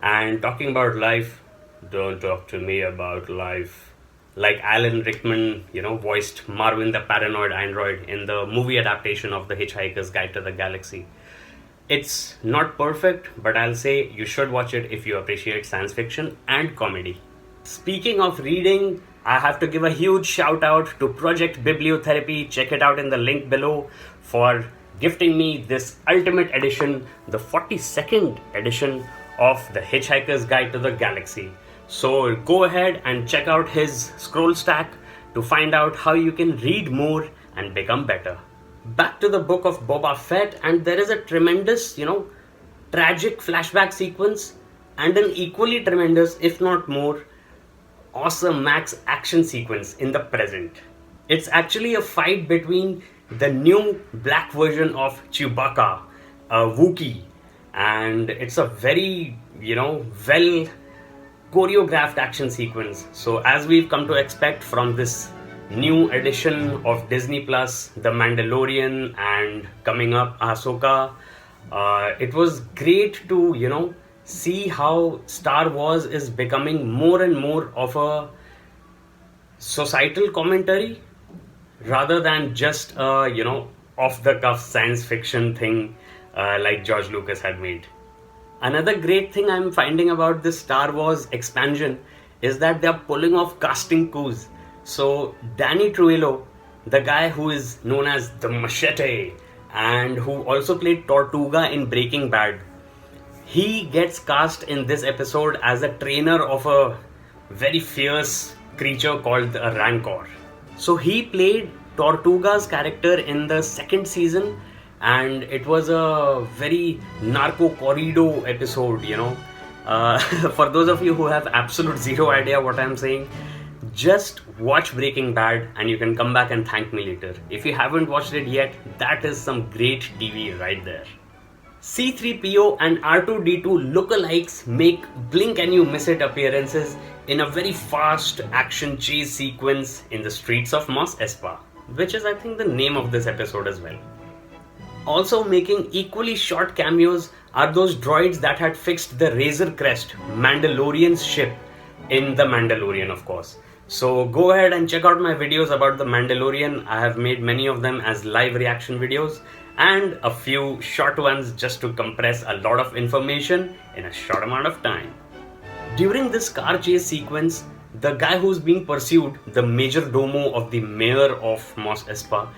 And talking about life, don't talk to me about life. Like Alan Rickman, voiced Marvin the Paranoid Android in the movie adaptation of The Hitchhiker's Guide to the Galaxy. It's not perfect, but I'll say you should watch it if you appreciate science fiction and comedy. Speaking of reading, I have to give a huge shout out to Project Bibliotherapy. Check it out in the link below for gifting me this ultimate edition, the 42nd edition of The Hitchhiker's Guide to the Galaxy. So go ahead and check out his scroll stack to find out how you can read more and become better. Back to the book of Boba Fett, and there is a tremendous, tragic flashback sequence and an equally tremendous, if not more, awesomax action sequence in the present. It's actually a fight between the new black version of Chewbacca, a Wookiee, and it's a very, well choreographed action sequence. So, as we've come to expect from this new edition of Disney Plus, The Mandalorian, and coming up Ahsoka, it was great to, see how Star Wars is becoming more and more of a societal commentary rather than just a, off the cuff science fiction thing like George Lucas had made. Another great thing I'm finding about this Star Wars expansion is that they're pulling off casting coups. So Danny Trujillo, the guy who is known as the Machete and who also played Tortuga in Breaking Bad, he gets cast in this episode as a trainer of a very fierce creature called the Rancor. So he played Tortuga's character in the second season, and it was a very narco corrido episode, For those of you who have absolute zero idea what I'm saying, just watch Breaking Bad and you can come back and thank me later. If you haven't watched it yet, that is some great TV right there. C3PO and R2D2 lookalikes make blink and you miss it appearances in a very fast action chase sequence in the streets of Mos Espa, which is I think the name of this episode as well. Also making equally short cameos are those droids that had fixed the Razor Crest, Mandalorian's ship, in The Mandalorian, of course. So go ahead and check out my videos about The Mandalorian. I have made many of them as live reaction videos and a few short ones just to compress a lot of information in a short amount of time. During this car chase sequence, the guy who's being pursued, the major domo of the mayor of Mos Espa,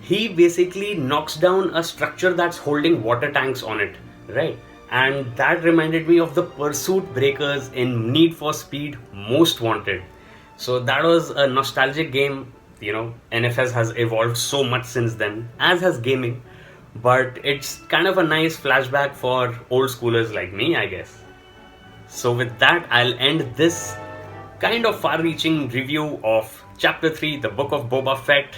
he basically knocks down a structure that's holding water tanks on it, right? And that reminded me of the pursuit breakers in Need for Speed Most Wanted. So that was a nostalgic game. NFS has evolved so much since then, as has gaming. But it's kind of a nice flashback for old schoolers like me, I guess. So with that, I'll end this kind of far-reaching review of Chapter 3, The Book of Boba Fett.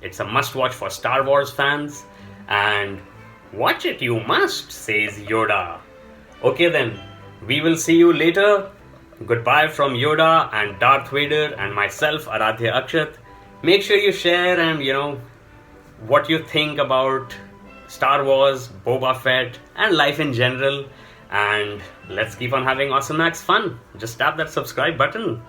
It's a must-watch for Star Wars fans. And watch it, you must, says Yoda. Okay then, we will see you later. Goodbye from Yoda and Darth Vader and myself, Aradhye Axat. Make sure you share and, what you think about Star Wars, Boba Fett, and life in general. And let's keep on having awesomax fun. Just tap that subscribe button.